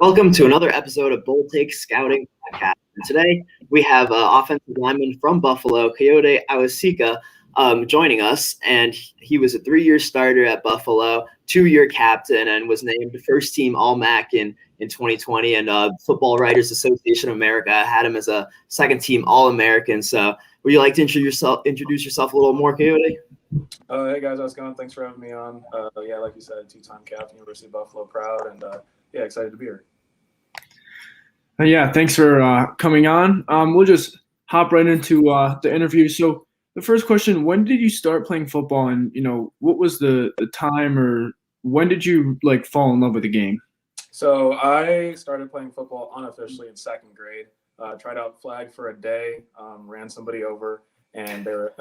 Welcome to another episode of Bold Take Scouting Podcast. And today we have offensive lineman from Buffalo, Kayode Awosika, joining us. And he was a 3-year starter at Buffalo, 2-year captain, and was named first team All-MAC in 2020. And Football Writers Association of America had him as a second team All-American. So would you like to introduce yourself a little more, Kayode? Hey guys, how's it going? Thanks for having me on. Like you said, 2-time captain, University of Buffalo, proud, and excited to be here. Thanks for coming on. We'll just hop right into the interview. So the first question, when did you start playing football, and what was the time, or when did you fall in love with the game? So I started playing football unofficially in second grade. Tried out flag for a day, ran somebody over, and they were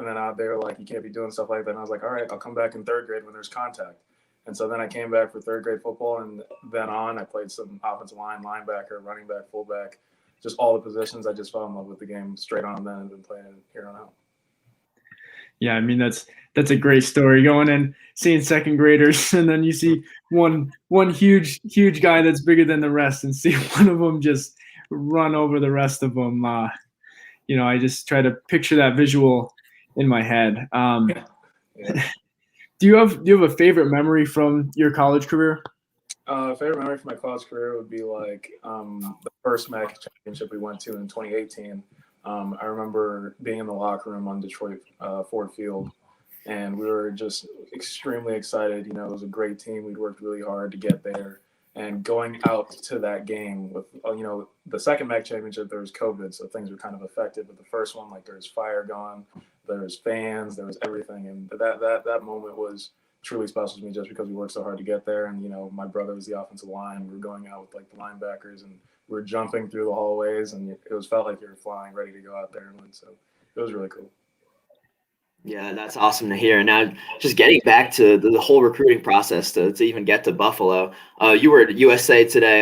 like, you can't be doing stuff like that. And I was like, all right, I'll come back in third grade when there's contact. And so then I came back for third grade football, and then on I played some offensive line, linebacker, running back, fullback, just all the positions. I just fell in love with the game straight on then and been playing it here on out. Yeah, I mean that's a great story, going and seeing second graders, and then you see one huge guy that's bigger than the rest, and see one of them just run over the rest of them. I just try to picture that visual in my head. Yeah. Do you have a favorite memory from your college career? Favorite memory from my college career would be the first MAC championship we went to in 2018. I remember being in the locker room on Detroit Ford Field, and we were just extremely excited. It was a great team. We'd worked really hard to get there, and going out to that game with the second MAC championship, there was COVID, so things were kind of affected. But the first one, there was fire going, there was fans, there was everything, and that moment was truly special to me just because we worked so hard to get there. And my brother was the offensive line. We were going out with the linebackers, and we were jumping through the hallways, and it felt like you were flying, ready to go out there and win. So it was really cool. Yeah, that's awesome to hear. Now, just getting back to the whole recruiting process to even get to Buffalo, you were at USA Today,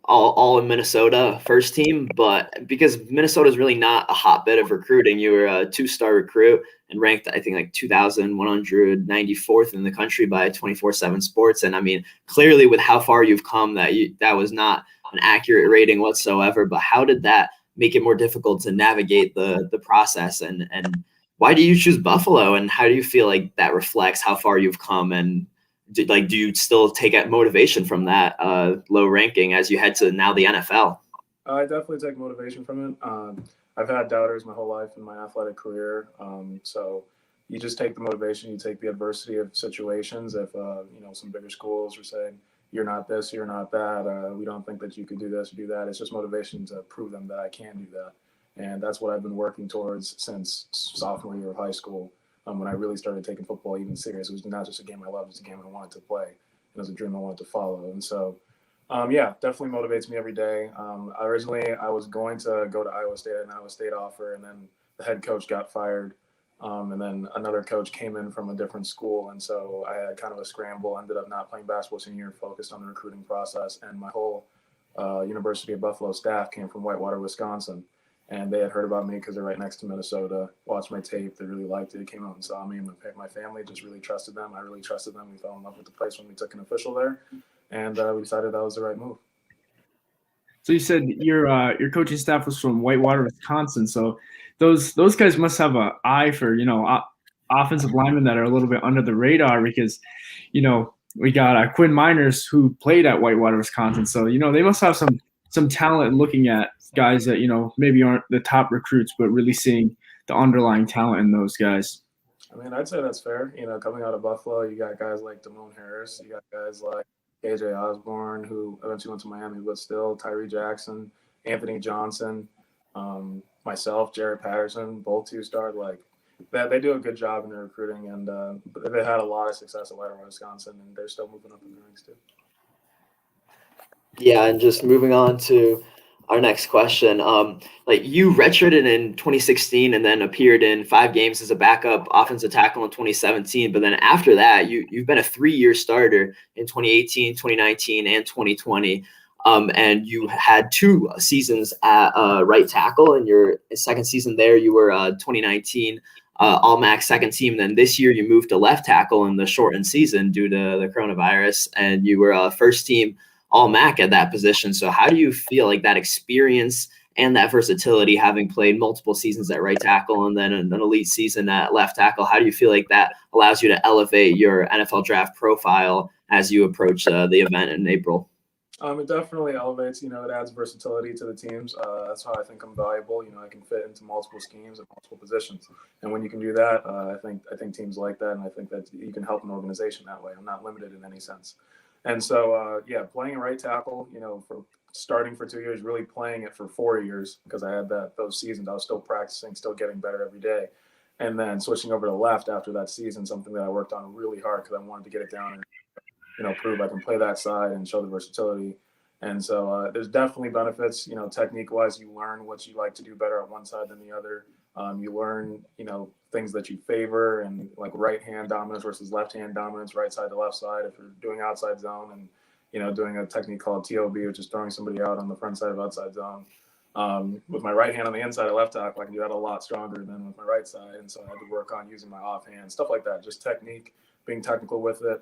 all in Minnesota, first team, but because Minnesota is really not a hotbed of recruiting, you were a 2-star recruit and ranked, I think, 2,194th in the country by 24/7 Sports. And I mean, clearly with how far you've come, that was not an accurate rating whatsoever. But how did that make it more difficult to navigate the process, and why do you choose Buffalo, and how do you feel like that reflects how far you've come? And do you still take motivation from that low ranking as you head to now the NFL? I definitely take motivation from it. I've had doubters my whole life in my athletic career. So you just take the motivation, you take the adversity of situations. If, some bigger schools are saying, you're not this, you're not that, we don't think that you could do this or do that. It's just motivation to prove them that I can do that. And that's what I've been working towards since sophomore year of high school, when I really started taking football even serious. It was not just a game I loved, it was a game I wanted to play. It was a dream I wanted to follow. And so, definitely motivates me every day. Originally, I was going to go to Iowa State, an Iowa State offer, and then the head coach got fired. And then another coach came in from a different school. And so I had kind of a scramble, ended up not playing basketball senior year, focused on the recruiting process. And my whole University of Buffalo staff came from Whitewater, Wisconsin. And they had heard about me because they're right next to Minnesota, watched my tape. They really liked it. They came out and saw me. And my family just really trusted them. I really trusted them. We fell in love with the place when we took an official there. And we decided that was the right move. So you said your coaching staff was from Whitewater, Wisconsin. So those guys must have an eye for, offensive linemen that are a little bit under the radar, because, we got Quinn Miners, who played at Whitewater, Wisconsin. So, they must have some talent looking at guys that, maybe aren't the top recruits, but really seeing the underlying talent in those guys. I mean, I'd say that's fair. Coming out of Buffalo, you got guys like Damone Harris. You got guys like KJ Osborne, who eventually went to Miami, but still, Tyree Jackson, Anthony Johnson, myself, Jared Patterson, both 2-star. They do a good job in their recruiting, and they had a lot of success at Whitewater, Wisconsin, and they're still moving up in the ranks too. Yeah, and just moving on to our next question. You redshirted in 2016 and then appeared in 5 games as a backup offensive tackle in 2017. But then after that, you've been a 3-year starter in 2018, 2019, and 2020. And you had 2 seasons at right tackle. In your second season there, you were 2019 All-MAC second team. Then this year, you moved to left tackle in the shortened season due to the coronavirus, and you were first team all MAC at that position. So how do you feel like that experience and that versatility, having played multiple seasons at right tackle and then an elite season at left tackle, how do you feel like that allows you to elevate your NFL draft profile as you approach the event in April? It definitely elevates, it adds versatility to the teams. That's how I think I'm valuable. I can fit into multiple schemes and multiple positions. And when you can do that, I think teams like that. And I think that you can help an organization that way. I'm not limited in any sense. And so, playing right tackle, for starting for 2 years, really playing it for 4 years, because I had those seasons. I was still practicing, still getting better every day. And then switching over to left after that season, something that I worked on really hard because I wanted to get it down and prove I can play that side and show the versatility. And so there's definitely benefits, technique-wise. You learn what you like to do better on one side than the other. You learn, things that you favor, and like right-hand dominance versus left-hand dominance, right side to left side. If you're doing outside zone and, doing a technique called TOB, which is throwing somebody out on the front side of outside zone. With my right hand on the inside of left tackle, I can do that a lot stronger than with my right side. And so I had to work on using my offhand, stuff like that, just technique, being technical with it,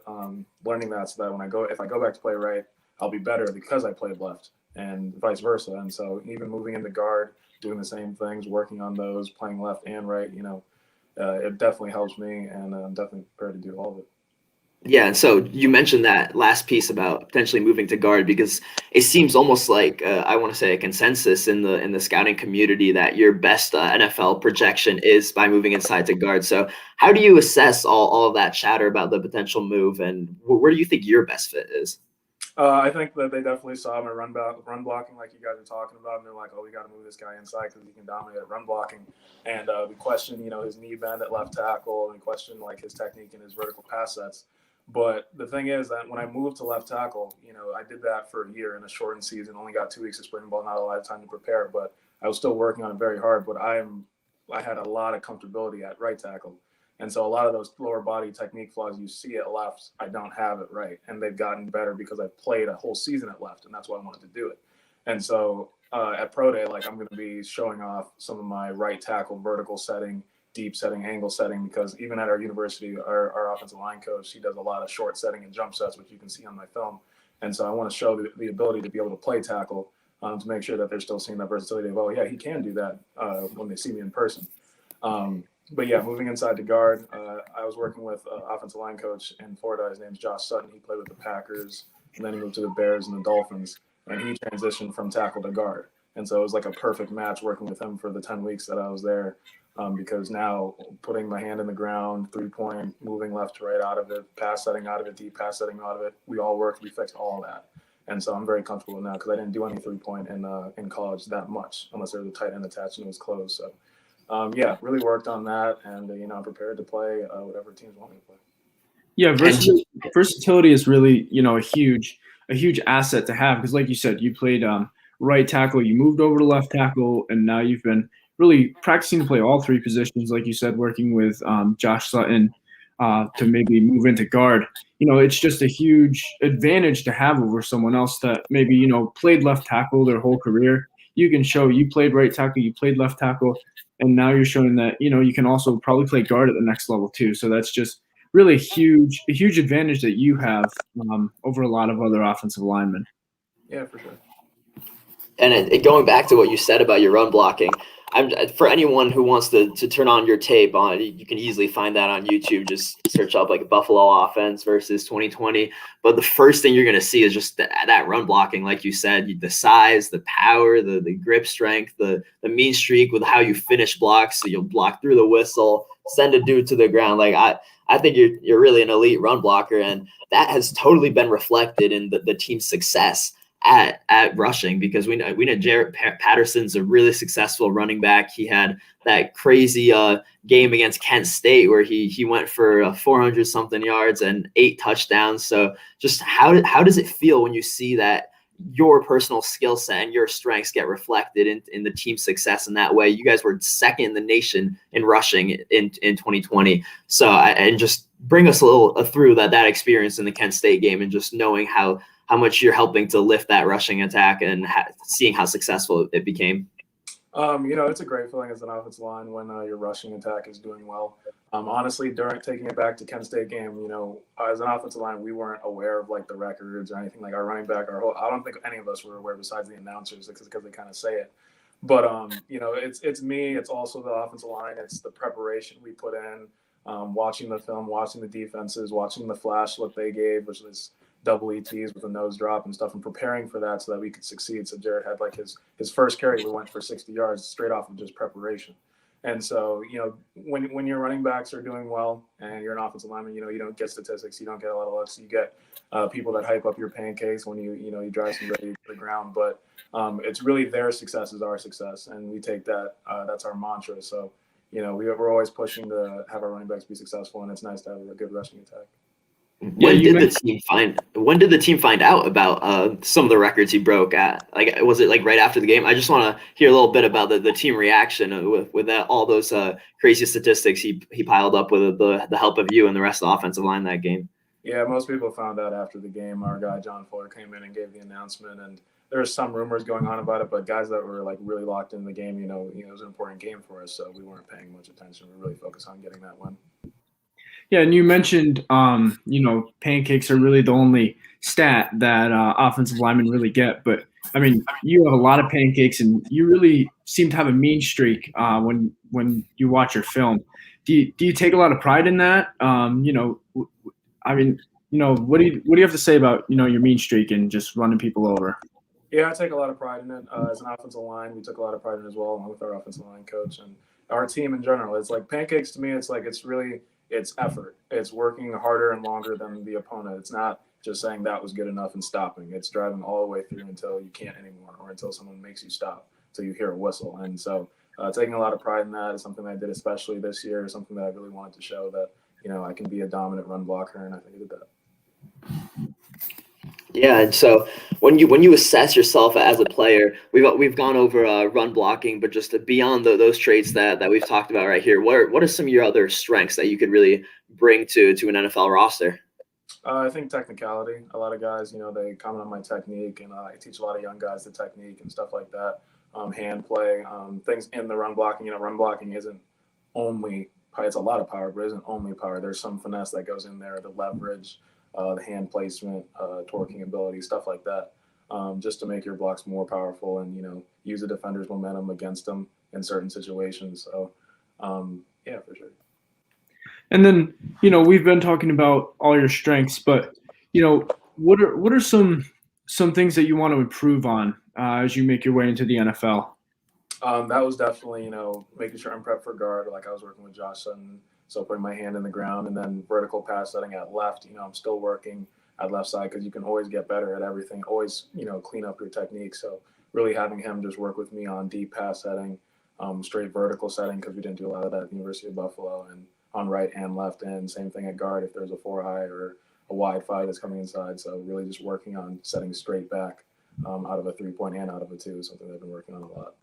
learning that so that if I go back to play right, I'll be better because I played left, and vice versa. And so even moving into guard, doing the same things, working on those, playing left and right, it definitely helps me, and I'm definitely prepared to do all of it. Yeah, and so you mentioned that last piece about potentially moving to guard, because it seems almost like I want to say a consensus in the scouting community that your best NFL projection is by moving inside to guard. So how do you assess all of that chatter about the potential move, and where do you think your best fit is? I think that they definitely saw my run blocking, like you guys are talking about, and they're like, "Oh, we got to move this guy inside because he can dominate at run blocking." And we questioned, his knee bend at left tackle, and we questioned like his technique and his vertical pass sets. But the thing is that when I moved to left tackle, I did that for a year in a shortened season, only got 2 weeks of spring ball, not a lot of time to prepare, but I was still working on it very hard. But I had a lot of comfortability at right tackle. And so a lot of those lower body technique flaws you see at left, I don't have it right. And they've gotten better because I played a whole season at left, and that's why I wanted to do it. And so at Pro Day, I'm going to be showing off some of my right tackle vertical setting, deep setting, angle setting, because even at our university, our offensive line coach, he does a lot of short setting and jump sets, which you can see on my film. And so I want to show the ability to be able to play tackle, to make sure that they're still seeing that versatility of, oh, yeah, he can do that when they see me in person. But yeah, moving inside to guard, I was working with an offensive line coach in Florida. His name's Josh Sutton. He played with the Packers, and then he moved to the Bears and the Dolphins, and he transitioned from tackle to guard. And so it was like a perfect match working with him for the 10 weeks that I was there, because now putting my hand in the ground, 3-point, moving left to right out of it, pass setting out of it, deep pass setting out of it, we all worked, we fixed all of that. And so I'm very comfortable now because I didn't do any 3-point in college that much, unless there was a tight end attached and it was closed. So really worked on that, and I'm prepared to play whatever teams want me to play. Yeah, versatility is really a huge asset to have, because like you said, you played right tackle, you moved over to left tackle, and now you've been really practicing to play all three positions, like you said, working with Josh Sutton to maybe move into guard. It's just a huge advantage to have over someone else that maybe played left tackle their whole career. You can show you played right tackle, you played left tackle, and now you're showing that you can also probably play guard at the next level too. So that's just really a huge advantage that you have over a lot of other offensive linemen. Yeah, for sure. And going back to what you said about your run blocking, for anyone who wants to turn on your tape, you can easily find that on YouTube. Just search up like Buffalo offense versus 2020. But the first thing you're going to see is just that run blocking, like you said, the size, the power, the grip strength, the mean streak with how you finish blocks. So you'll block through the whistle, send a dude to the ground. Like I think you're really an elite run blocker, and that has totally been reflected in the team's success at rushing, because we know Jarrett Patterson's a really successful running back. He had that crazy game against Kent State where he went for 400 something yards and 8 touchdowns. So just how does it feel when you see that your personal skill set and your strengths get reflected in the team's success in that way? You guys were second in the nation in rushing in 2020. So and just bring us a little through that experience in the Kent State game, and just knowing how much you're helping to lift that rushing attack and seeing how successful it became. It's a great feeling as an offensive line when your rushing attack is doing well. Honestly, during taking it back to Kent State game, as an offensive line, we weren't aware of like the records or anything. Like our running back, I don't think any of us were aware besides the announcers because they kind of say it. But it's me. It's also the offensive line. It's the preparation we put in, watching the film, watching the defenses, watching the flash look they gave, which was double ETs with a nose drop and stuff, and preparing for that so that we could succeed. So Jared had like his first carry, we went for 60 yards straight off of just preparation. And so, when your running backs are doing well and you're an offensive lineman, you don't get statistics, you don't get a lot of looks, you get people that hype up your pancakes when you drive somebody to the ground. But it's really their success is our success, and we take that. That's our mantra. So, we're always pushing to have our running backs be successful, and it's nice to have a good rushing attack. When did the team find out about some of the records he broke at? Like, was it like right after the game? I just want to hear a little bit about the team reaction with that, all those crazy statistics he piled up with the help of you and the rest of the offensive line that game. Yeah, most people found out after the game. Our guy John Fuller came in and gave the announcement, and there were some rumors going on about it, but guys that were like really locked in the game, it was an important game for us, so we weren't paying much attention. We really focused on getting that win. Yeah, and you mentioned, pancakes are really the only stat that offensive linemen really get. But I mean, you have a lot of pancakes, and you really seem to have a mean streak when you watch your film. Do you take a lot of pride in that? What do you have to say about your mean streak and just running people over? Yeah, I take a lot of pride in it. As an offensive line, we took a lot of pride in it as well, along with our offensive line coach and our team in general. It's like pancakes to me. It's like it's effort. It's working harder and longer than the opponent. It's not just saying that was good enough and stopping. It's driving all the way through until you can't anymore, or until someone makes you stop, until you hear a whistle. And so, taking a lot of pride in that is something that I did, especially this year. Something that I really wanted to show that I can be a dominant run blocker, and I think I did that. Yeah, and so when you assess yourself as a player, we've gone over run blocking, but just beyond those traits that we've talked about right here, what are some of your other strengths that you could really bring to an NFL roster? I think technicality. A lot of guys, they comment on my technique, and I teach a lot of young guys the technique and stuff like that. Hand play, things in the run blocking. Run blocking isn't only it's a lot of power, but it isn't only power. There's some finesse that goes in there, the leverage, the hand placement, torquing ability, stuff like that, just to make your blocks more powerful and use the defender's momentum against them in certain situations. So, yeah, for sure. And then we've been talking about all your strengths, but what are some things that you want to improve on as you make your way into the NFL? That was definitely making sure I'm prepped for guard. Like I was working with Josh Sutton. So putting my hand in the ground, and then vertical pass setting at left. I'm still working at left side because you can always get better at everything. Always, clean up your technique. So really having him just work with me on deep pass setting, straight vertical setting, because we didn't do a lot of that at the University of Buffalo, and on right and left end. Same thing at guard if there's a 4-high or a wide 5 that's coming inside. So really just working on setting straight back out of a 3-point and out of a 2 is something I've been working on a lot.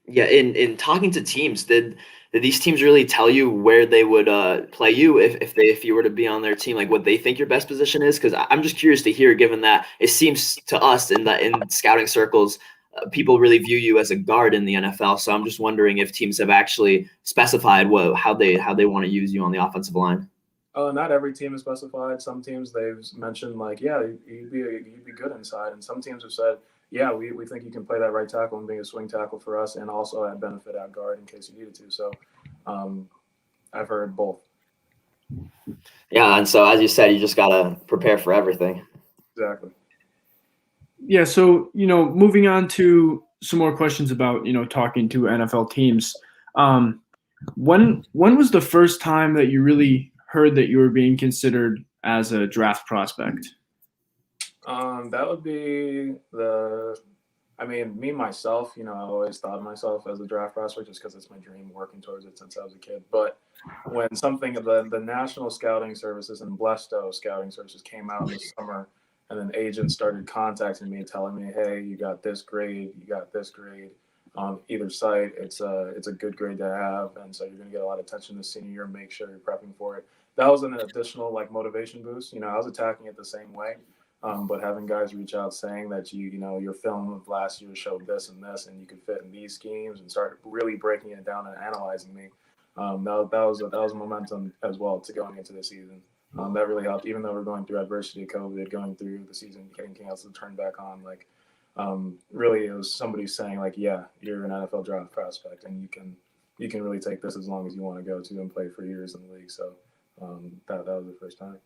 Yeah, in talking to teams, did these teams really tell you where they would play you if you were to be on their team, like what they think your best position is? Because I'm just curious to hear, given that it seems to us in scouting circles, people really view you as a guard in the NFL. So I'm just wondering if teams have actually specified how they want to use you on the offensive line. Not every team is specified. Some teams they've mentioned like, yeah, you'd be good inside, and some teams have said, yeah, we think you can play that right tackle and being a swing tackle for us, and also add benefit at guard in case you needed to. So, I've heard both. Yeah, and so as you said, you just gotta prepare for everything. Exactly. Yeah. So moving on to some more questions about talking to NFL teams. When was the first time that you really heard that you were being considered as a draft prospect? That would be me myself, I always thought of myself as a draft prospect just because it's my dream, working towards it since I was a kid. But when something of the National Scouting Services and Blesto Scouting Services came out in the summer, and then agents started contacting me, telling me, hey, you got this grade on either site, it's a good grade to have, and so you're going to get a lot of attention this senior year. Make sure you're prepping for it. That was an additional motivation boost. I was attacking it the same way. But having guys reach out saying that your film of last year showed this and this, and you could fit in these schemes, and start really breaking it down and analyzing me, that was momentum as well to going into the season. That really helped, even though we're going through adversity, COVID, going through the season, getting else to turn back on. Like, really, it was somebody saying like, yeah, you're an NFL draft prospect, and you can really take this as long as you want to go to and play for years in the league. So that was the first time.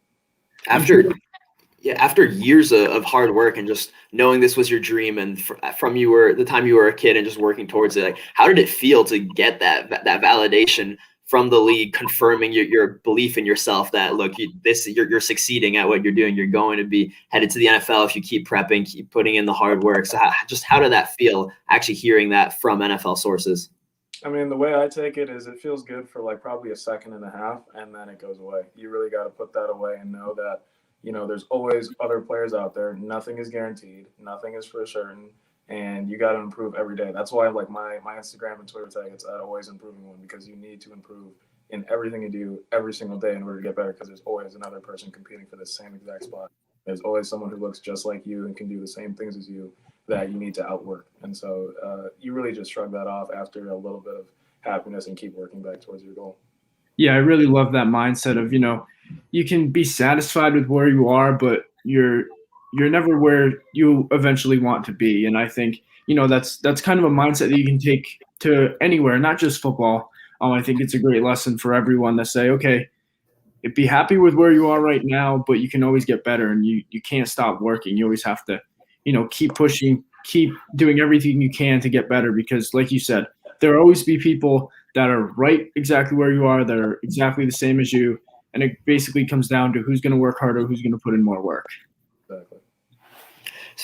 After years of hard work and just knowing this was your dream, and from the time you were a kid and just working towards it, like, how did it feel to get that validation from the league, confirming your belief in yourself that, look, you're succeeding at what you're doing, you're going to be headed to the NFL if you keep prepping, keep putting in the hard work. So how did that feel, actually hearing that from NFL sources? I mean, the way I take it is it feels good for like probably a second and a half, and then it goes away. You really got to put that away and know that, there's always other players out there. Nothing is guaranteed. Nothing is for certain. And you got to improve every day. That's why, like, my Instagram and Twitter tag, it's at always improving one, because you need to improve in everything you do every single day in order to get better, because there's always another person competing for the same exact spot. There's always someone who looks just like you and can do the same things as you that you need to outwork. And so you really just shrug that off after a little bit of happiness and keep working back towards your goal. Yeah, I really love that mindset of, you can be satisfied with where you are, but you're never where you eventually want to be. And I think, that's kind of a mindset that you can take to anywhere, not just football. I think it's a great lesson for everyone to say, okay, be happy with where you are right now, but you can always get better, and you can't stop working. You always have to, keep pushing, keep doing everything you can to get better, because like you said, there will always be people that are right exactly where you are, that are exactly the same as you. And it basically comes down to who's going to work harder, who's going to put in more work. Exactly.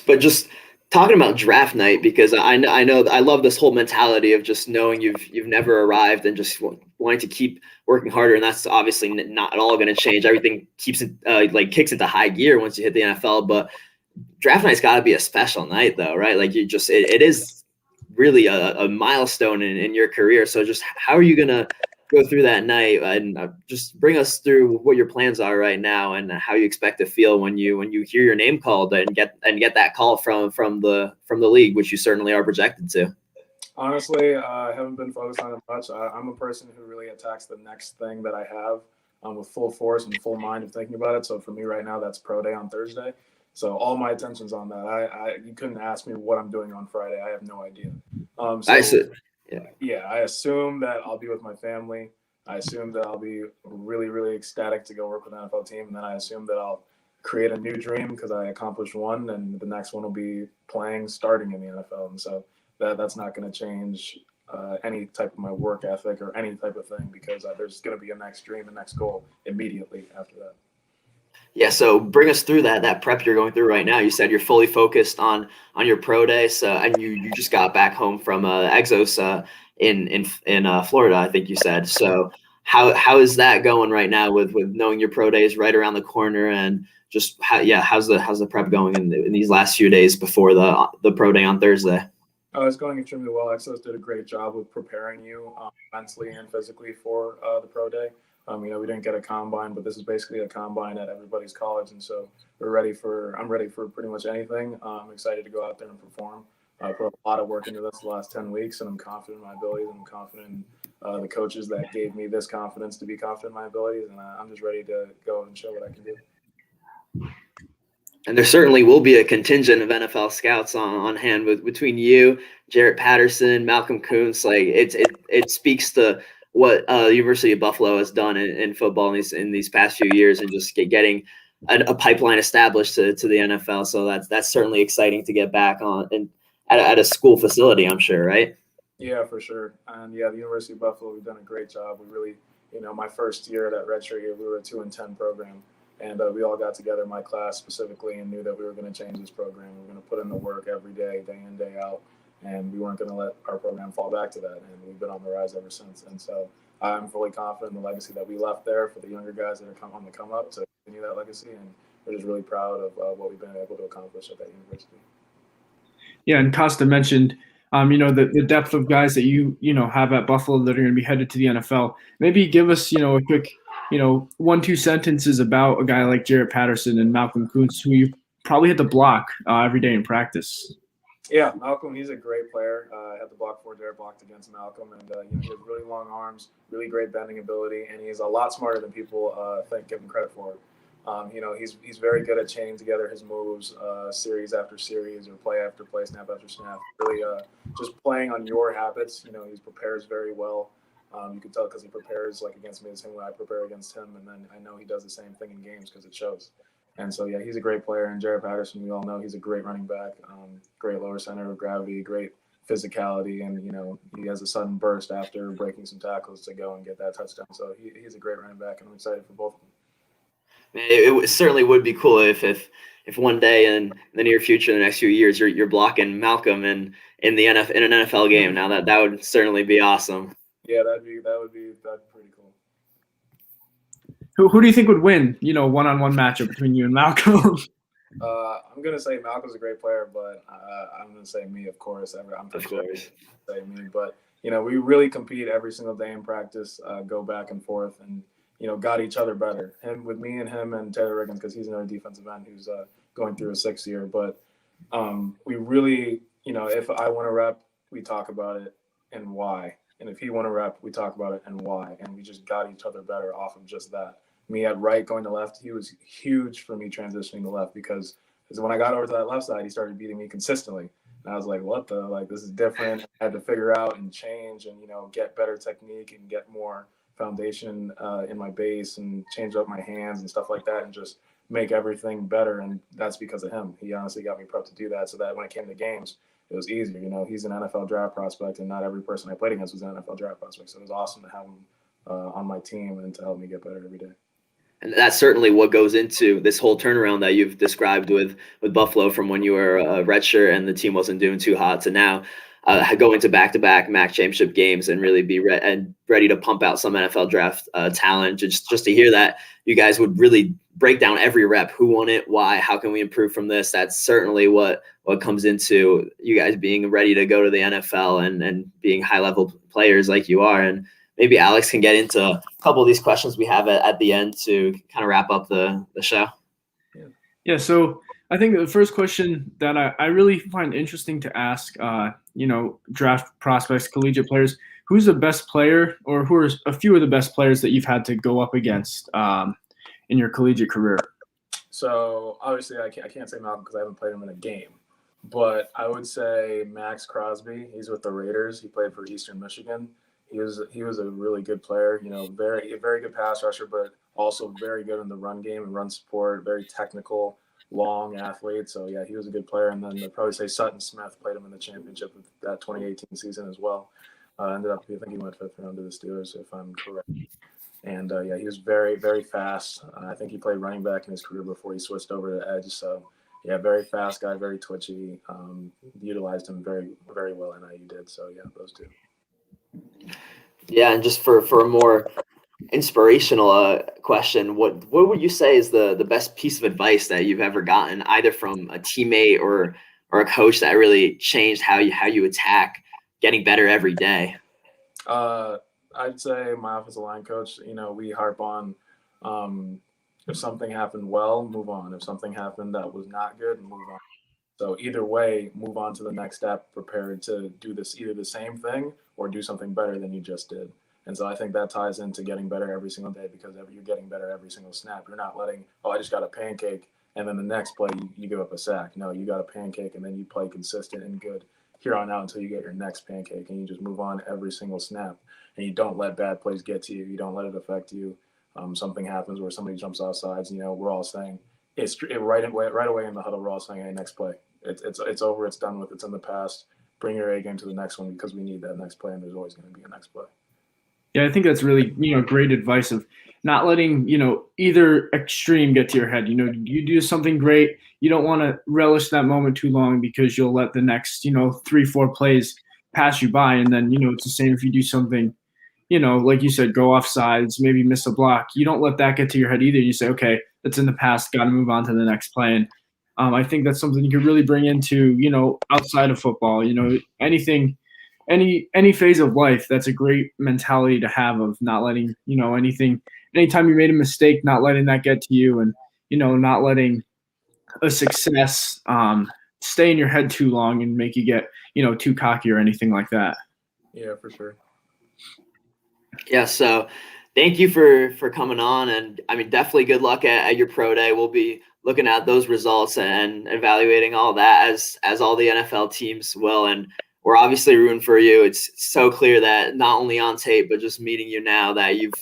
But just talking about draft night, because I know I love this whole mentality of just knowing you've never arrived and just wanting to keep working harder, and that's obviously not at all going to change. Everything keeps it kicks into high gear once you hit the NFL. But draft night's got to be a special night, though, right? Like, it is really a milestone in your career. So just how are you gonna go through that night, and just bring us through what your plans are right now and how you expect to feel when you hear your name called and get that call from the league, which you certainly are projected to? Honestly, I haven't been focused on it much. I'm a person who really attacks the next thing that I have with full force and full mind of thinking about it. So for me right now, that's pro day on Thursday. So all my attention's on that. You couldn't ask me what I'm doing on Friday. I have no idea. I assume that I'll be with my family. I assume that I'll be really, really ecstatic to go work with an NFL team. And then I assume that I'll create a new dream because I accomplished one, and the next one will be starting in the NFL. And so that's not going to change any type of my work ethic or any type of thing, because there's going to be a next dream, a next goal immediately after that. Yeah, so bring us through that prep you're going through right now. You said you're fully focused on your pro day, and you just got back home from Exos in Florida, I think you said. So how is that going right now with knowing your pro day is right around the corner, and just how's the prep going in these last few days before the pro day on Thursday? It's going extremely well. Exos did a great job with preparing you mentally and physically for the pro day. We didn't get a combine, but this is basically a combine at everybody's college, and so I'm ready for pretty much anything. I'm excited to go out there and perform. I put a lot of work into this the last 10 weeks, and I'm confident in my abilities. I'm confident in the coaches that gave me this confidence to be confident in my abilities, and I'm just ready to go and show what I can do. And there certainly will be a contingent of NFL scouts on hand between you, Jarrett Patterson, Malcolm Kuntz. Like, it speaks to what University of Buffalo has done in football in these past few years, and just getting a pipeline established to the NFL. So that's certainly exciting to get back on and at a school facility, I'm sure, right? Yeah, for sure. And the University of Buffalo, we've done a great job. We really, my first year, that redshirt year, we were a 2-10 program. And we all got together, my class specifically, and knew that we were going to change this program. We were going to put in the work every day, day in, day out, and we weren't going to let our program fall back to that. And we've been on the rise ever since. And so I'm fully confident in the legacy that we left there for the younger guys that are on the come up to continue that legacy. And we're just really proud of what we've been able to accomplish at that university. Yeah, and Kosta mentioned, the depth of guys that you have at Buffalo that are going to be headed to the NFL. Maybe give us, a quick 1-2 sentences about a guy like Jarrett Patterson and Malcolm Kuntz, who you probably hit the block every day in practice. Yeah, Malcolm, he's a great player. I had the block for Jared, blocked against Malcolm, and he has really long arms, really great bending ability, and he's a lot smarter than people give him credit for. He's very good at chaining together his moves, series after series, or play after play, snap after snap. Really, just playing on your habits. He prepares very well. You can tell because he prepares like against me the same way I prepare against him, and then I know he does the same thing in games because it shows. And so, yeah, he's a great player. And Jared Patterson, we all know he's a great running back, great lower center of gravity, great physicality, and he has a sudden burst after breaking some tackles to go and get that touchdown. So he's a great running back, and I'm excited for both of them. It certainly would be cool if one day in the near future, in the next few years, you're blocking Malcolm in an NFL game. Now that would certainly be awesome. Yeah, that'd be pretty cool. Who do you think would win? One-on-one matchup between you and Malcolm. I'm gonna say Malcolm's a great player, but I'm gonna say me, of course. Of course. Say me, but we really compete every single day in practice, go back and forth, and got each other better. Me and him and Taylor Riggins, because he's another defensive end who's going through a 6th year. But we really, if I want to rep, we talk about it and why. And if he want to rep, we talk about it and why. And we just got each other better off of just that. Me at right going to left, he was huge for me transitioning to left because when I got over to that left side, he started beating me consistently. And I was like, this is different. I had to figure out and change and, get better technique and get more foundation in my base and change up my hands and stuff like that and just make everything better. And that's because of him. He honestly got me prepped to do that so that when it came to games, it was easier. He's an NFL draft prospect, and not every person I played against was an NFL draft prospect. So it was awesome to have him on my team and to help me get better every day. And that's certainly what goes into this whole turnaround that you've described with Buffalo, from when you were a redshirt and the team wasn't doing too hot to now going to back-to-back MAC championship games and really be ready to pump out some NFL draft talent. Just to hear that you guys would really break down every rep, who won it, why, how can we improve from this? That's certainly what comes into you guys being ready to go to the NFL and being high-level players like you are. And maybe Alex can get into a couple of these questions we have at the end to kind of wrap up the show. Yeah, so I think the first question that I really find interesting to ask, draft prospects, collegiate players, who's the best player or who are a few of the best players that you've had to go up against in your collegiate career? So obviously I can't say Malcolm because I haven't played him in a game, but I would say Max Crosby. He's with the Raiders. He played for Eastern Michigan. He was a really good player, very good pass rusher, but also very good in the run game and run support, very technical, long athlete. So, yeah, he was a good player. And then I'd probably say Sutton Smith played him in the championship of that 2018 season as well. Ended up, I think he went 5th round to the Steelers, if I'm correct. And, he was very, very fast. I think he played running back in his career before he switched over to edge. So, yeah, very fast guy, very twitchy. Utilized him very, very well, and NIU did. So, yeah, those two. Yeah, and just for a more inspirational question, what would you say is the best piece of advice that you've ever gotten, either from a teammate or a coach, that really changed how you attack getting better every day? I'd say my offensive line coach. We harp on if something happened well, move on. If something happened that was not good, move on. So either way, move on to the next step, prepared to do this, either the same thing or do something better than you just did. And so I think that ties into getting better every single day, because you're getting better every single snap. You're not letting, I just got a pancake, and then the next play you give up a sack. No, you got a pancake, and then you play consistent and good here on out until you get your next pancake, and you just move on every single snap. And you don't let bad plays get to you. You don't let it affect you. Something happens where somebody jumps off sides. We're all saying, right away in the huddle, we're all saying, hey, next play. It's over. It's done with. It's in the past. Bring your A game to the next one, because we need that next play, and there's always going to be a next play. Yeah, I think that's really, great advice of not letting, either extreme get to your head. You do something great. You don't want to relish that moment too long, because you'll let the next, 3-4 plays pass you by. And then, it's the same if you do something, like you said, go off sides, maybe miss a block. You don't let that get to your head either. You say, okay, that's in the past, got to move on to the next play. And I think that's something you could really bring into, outside of football, anything, any phase of life. That's a great mentality to have, of not letting, anything, anytime you made a mistake, not letting that get to you, and, not letting a success stay in your head too long and make you get, too cocky or anything like that. Yeah, for sure. Yeah, so thank you for coming on, and I mean, definitely good luck at your pro day. We'll be looking at those results and evaluating all that as all the NFL teams will, and we're obviously rooting for you. It's so clear that not only on tape but just meeting you now that you've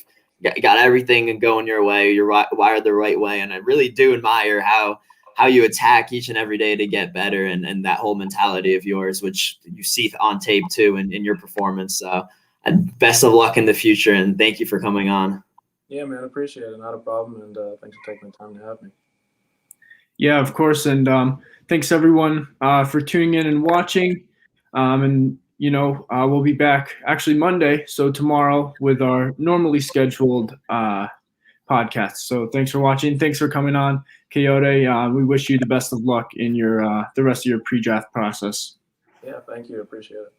got everything going your way. You're wired the right way, and I really do admire how you attack each and every day to get better, and that whole mentality of yours, which you see on tape too in your performance. So. And best of luck in the future, and thank you for coming on. Yeah, man, appreciate it. Not a problem, and thanks for taking the time to have me. Yeah, of course, and thanks everyone for tuning in and watching. And we'll be back actually Monday, so tomorrow, with our normally scheduled podcast. So thanks for watching. Thanks for coming on, Kayode. We wish you the best of luck in your the rest of your pre-draft process. Yeah, thank you. Appreciate it.